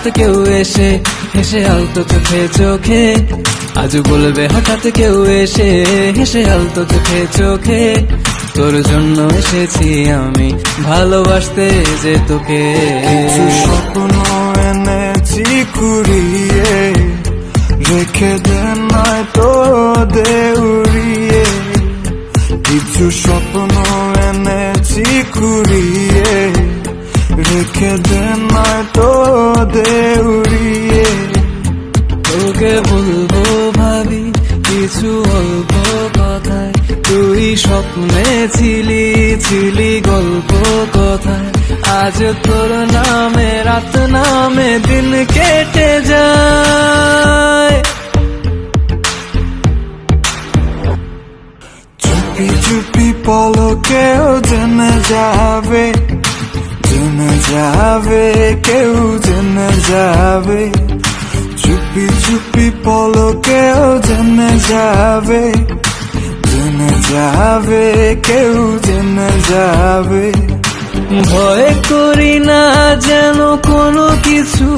হঠাৎ কেউ এসে হেসে আলতো চোখে চোখে, আজ বলবে হঠাৎ কেউ এসে হেসে আলতো চোখে চোখে, তোর জন্য এসেছি আমি ভালোবাসতে যে তোকে। কিছু স্বপ্ন এনেছি কুড়িয়ে, রেখে দে নয় তো দেউড়িয়ে। কিছু স্বপ্ন এনেছি কুড়িয়ে, রেখে দে নয় তো দেউড়িয়ে। তোকে বলবো ভাবি কিছু অল্প কথায়, তুই স্বপ্নে ছিলি ছিলি গল্প কথায়, আজ তোর নামে রাত নামে দিন কেটে যায়। চুপি চুপি পলকেও জেনে যাবে, জেনে যাবে, কেউ জেনে যাবে। চুপি চুপি পলকেও জেনে যাবে, জেনে যাবে, কেউ জেনে যাবে। ভয় করি না যেন কোনো কিছু,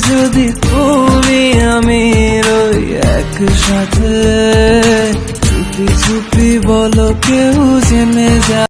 যদি তুমি আমি রই একসাথে। চুপি চুপি বলো কেউ জেনে যা।